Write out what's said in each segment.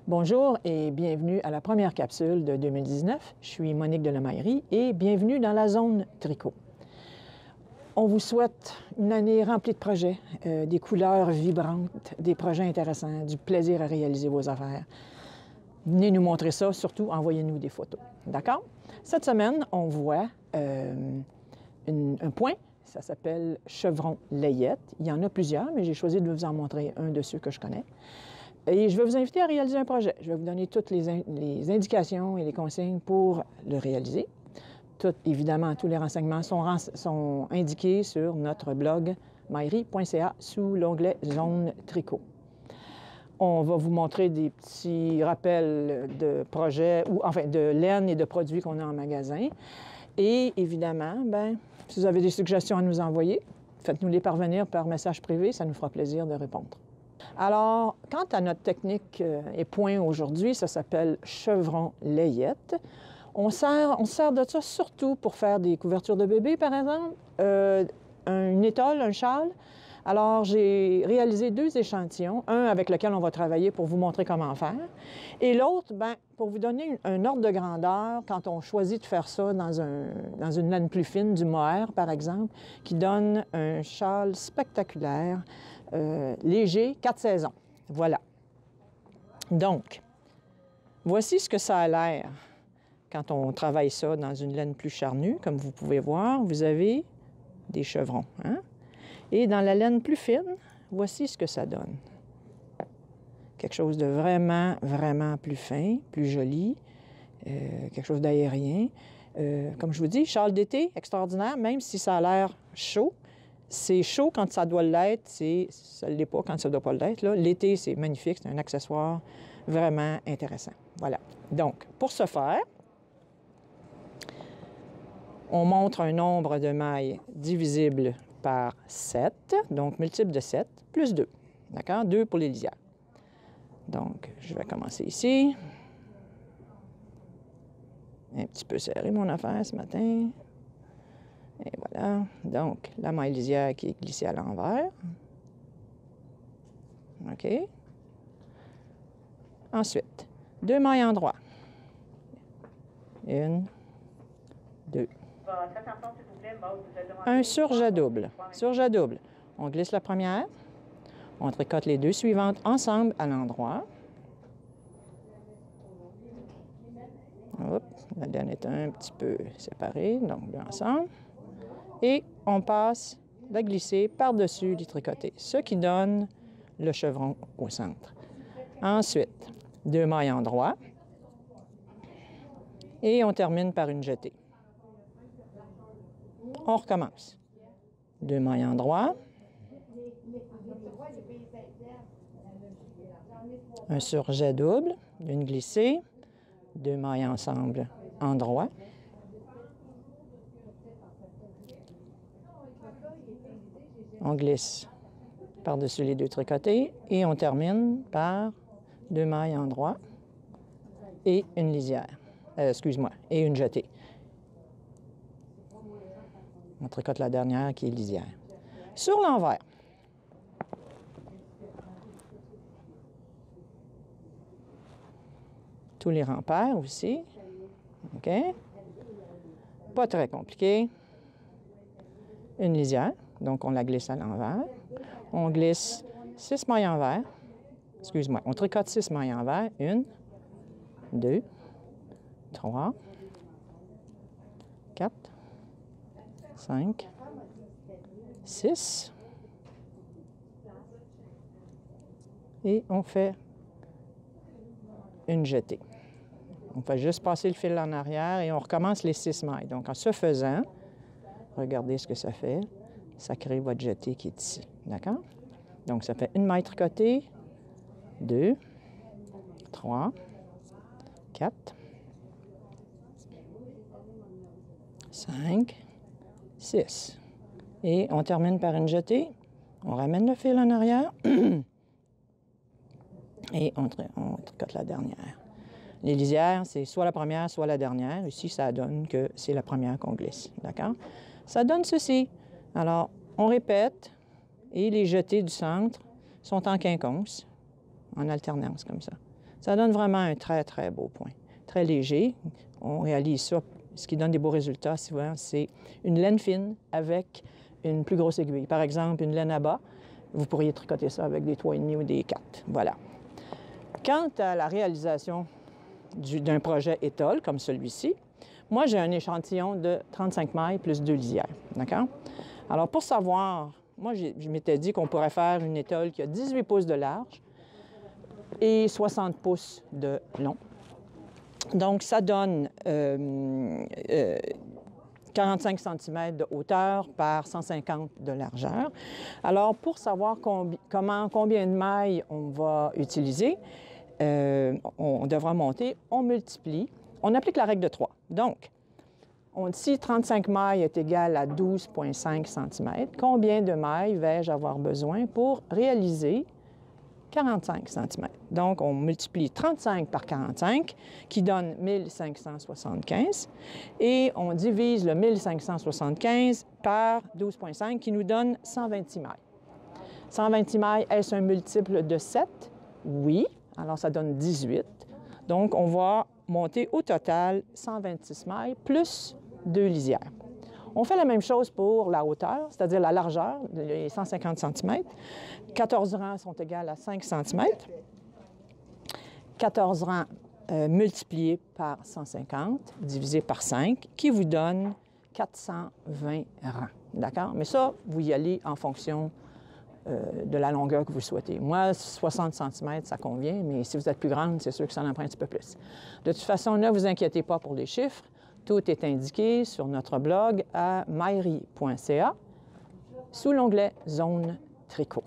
Bonjour et bienvenue à la première capsule de 2019. Je suis Monique de Lemaillerie et bienvenue dans la zone tricot. On vous souhaite une année remplie de projets, des couleurs vibrantes, des projets intéressants, du plaisir à réaliser vos affaires. Venez nous montrer ça, surtout envoyez-nous des photos. D'accord? Cette semaine, on voit un point, ça s'appelle chevron layette. Il y en a plusieurs, mais j'ai choisi de vous en montrer un de ceux que je connais. Et je vais vous inviter à réaliser un projet. Je vais vous donner toutes les indications et les consignes pour le réaliser. Évidemment, tous les renseignements sont indiqués sur notre blog maillerie.ca sous l'onglet Zone Tricot. On va vous montrer des petits rappels de projets, ou enfin de laine et de produits qu'on a en magasin. Et évidemment, si vous avez des suggestions à nous envoyer, faites-nous les parvenir par message privé, ça nous fera plaisir de répondre. Alors, quant à notre technique et point aujourd'hui, ça s'appelle chevron layette. On sert de ça surtout pour faire des couvertures de bébé, par exemple, une étole, un châle. Alors, j'ai réalisé 2 échantillons, un avec lequel on va travailler pour vous montrer comment faire, et l'autre, pour vous donner un ordre de grandeur, quand on choisit de faire ça dans une laine plus fine, du mohair, par exemple, qui donne un châle spectaculaire, léger, 4 saisons. Voilà. Donc, voici ce que ça a l'air quand on travaille ça dans une laine plus charnue. Comme vous pouvez voir, vous avez des chevrons, hein? Et dans la laine plus fine, voici ce que ça donne. Quelque chose de vraiment, vraiment plus fin, plus joli, quelque chose d'aérien. Comme je vous dis, châle d'été, extraordinaire, même si ça a l'air chaud. C'est chaud quand ça doit l'être, ça ne l'est pas quand ça ne doit pas l'être. L'été, c'est magnifique, c'est un accessoire vraiment intéressant. Voilà. Donc, pour ce faire, on montre un nombre de mailles divisible par 7, donc multiple de 7, plus 2. D'accord? 2 pour les lisières. Donc, je vais commencer ici. Un petit peu serré mon affaire ce matin. Et voilà. Donc, la maille lisière qui est glissée à l'envers. OK. Ensuite, 2 mailles en droit. 1, 2. Un surjet double. Surjet double. On glisse la première. On tricote les 2 suivantes ensemble à l'endroit. Hop, la laine est un petit peu séparée, donc deux ensemble. Et on passe la glisser par-dessus les tricotés, ce qui donne le chevron au centre. Ensuite, 2 mailles en droit. Et on termine par une jetée. On recommence. 2 mailles en droit. Un surjet double, une glissée, 2 mailles ensemble en droit. On glisse par-dessus les 2 tricotés et on termine par 2 mailles en droit et une lisière. Et une jetée. On tricote la dernière qui est lisière. Sur l'envers, tous les rempères aussi. OK? Pas très compliqué. Une lisière, donc on la glisse à l'envers. On glisse 6 mailles envers. Excuse-moi, on tricote 6 mailles envers. 1, 2, 3, 4, 5, 6. Et on fait une jetée. On fait juste passer le fil en arrière et on recommence les 6 mailles. Donc, en ce faisant, regardez ce que ça fait. Ça crée votre jetée qui est ici. D'accord? Donc, ça fait une maille tricotée, 2, 3, 4, 5, 6. Et on termine par une jetée. On ramène le fil en arrière et on tricote la dernière. Les lisières, c'est soit la première, soit la dernière. Ici, ça donne que c'est la première qu'on glisse. D'accord? Ça donne ceci. Alors, on répète et les jetées du centre sont en quinconce, en alternance comme ça. Ça donne vraiment un très, très beau point. Très léger. On réalise ça. Ce qui donne des beaux résultats, souvent, c'est une laine fine avec une plus grosse aiguille. Par exemple, une laine à bas, vous pourriez tricoter ça avec des 3,5 ou des 4. Voilà. Quant à la réalisation d'un projet étole, comme celui-ci, moi, j'ai un échantillon de 35 mailles plus 2 lisières. D'accord? Alors, pour savoir, moi, je m'étais dit qu'on pourrait faire une étole qui a 18 pouces de large et 60 pouces de long. Donc, ça donne 45 cm de hauteur par 150 de largeur. Alors, pour savoir combien de mailles on va utiliser, on devra monter, on multiplie, on applique la règle de 3. Donc, si 35 mailles est égal à 12,5 cm, combien de mailles vais-je avoir besoin pour réaliser 45 cm? Donc, on multiplie 35 par 45, qui donne 1575, et on divise le 1575 par 12,5, qui nous donne 126 mailles. 126 mailles, est-ce un multiple de 7? Oui. Alors, ça donne 18. Donc, on va monter au total 126 mailles plus 2 lisières. On fait la même chose pour la hauteur, c'est-à-dire la largeur, les 150 cm. 14 rangs sont égales à 5 cm. 14 rangs multipliés par 150 divisé par 5, qui vous donne 420 rangs. D'accord? Mais ça, vous y allez en fonction de la longueur que vous souhaitez. Moi, 60 cm, ça convient, mais si vous êtes plus grande, c'est sûr que ça en prend un petit peu plus. De toute façon, ne vous inquiétez pas pour les chiffres. Tout est indiqué sur notre blog à mairie.ca sous l'onglet « Zone tricot ».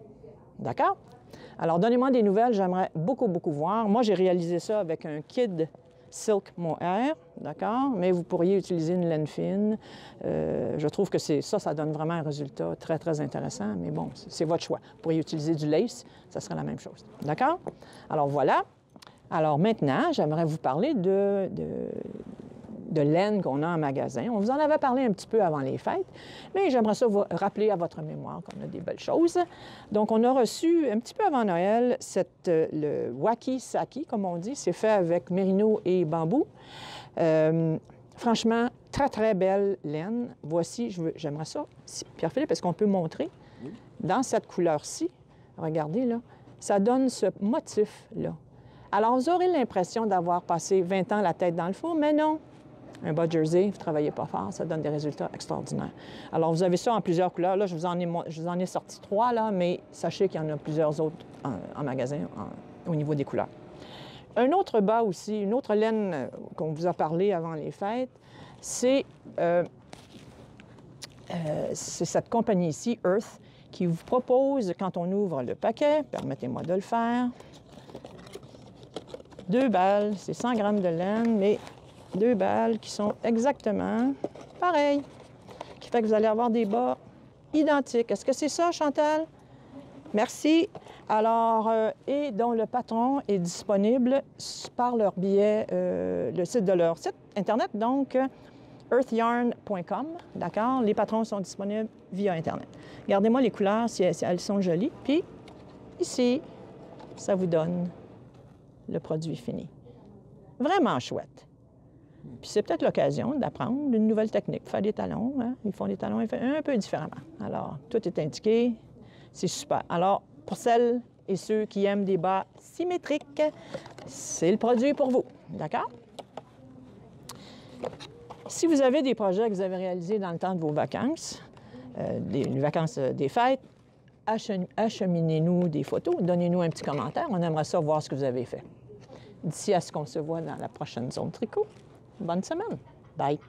D'accord? Alors, donnez-moi des nouvelles, j'aimerais beaucoup, beaucoup voir. Moi, j'ai réalisé ça avec un Kid Silk Mohair, d'accord? Mais vous pourriez utiliser une laine fine. Je trouve que ça donne vraiment un résultat très, très intéressant, mais bon, c'est votre choix. Vous pourriez utiliser du lace, ça serait la même chose. D'accord? Alors, voilà. Alors, maintenant, j'aimerais vous parler de laine qu'on a en magasin. On vous en avait parlé un petit peu avant les fêtes, mais j'aimerais ça vous rappeler à votre mémoire qu'on a des belles choses. Donc, on a reçu un petit peu avant Noël le Waki Saki, comme on dit. C'est fait avec mérino et bambou. Franchement, très, très belle laine. Voici, j'aimerais ça. Pierre-Philippe, est-ce qu'on peut montrer? Oui. Dans cette couleur-ci, regardez, là, ça donne ce motif-là. Alors, vous aurez l'impression d'avoir passé 20 ans la tête dans le four, mais non. Un bas jersey, vous ne travaillez pas fort, ça donne des résultats extraordinaires. Alors, vous avez ça en plusieurs couleurs. Là, je vous en ai sorti 3, là, mais sachez qu'il y en a plusieurs autres en magasin au niveau des couleurs. Un autre bas aussi, une autre laine qu'on vous a parlé avant les fêtes, c'est cette compagnie ici, Earth, qui vous propose, quand on ouvre le paquet, permettez-moi de le faire, 2 balles, c'est 100 grammes de laine, mais 2 balles qui sont exactement pareilles, qui fait que vous allez avoir des bas identiques. Est-ce que c'est ça, Chantal? Merci. Alors, et dont le patron est disponible par leur biais, le site de leur site Internet, donc earthyarn.com, d'accord? Les patrons sont disponibles via Internet. Regardez-moi les couleurs, si elles sont jolies. Puis, ici, ça vous donne le produit fini. Vraiment chouette. Puis c'est peut-être l'occasion d'apprendre une nouvelle technique. Faire des talons, hein? Ils font des talons un peu différemment. Alors, tout est indiqué. C'est super. Alors, pour celles et ceux qui aiment des bas symétriques, c'est le produit pour vous. D'accord? Si vous avez des projets que vous avez réalisés dans le temps de vos vacances, les vacances des fêtes, acheminez-nous des photos, donnez-nous un petit commentaire. On aimerait ça voir ce que vous avez fait. D'ici à ce qu'on se voit dans la prochaine zone tricot. Bonne semaine. Bye.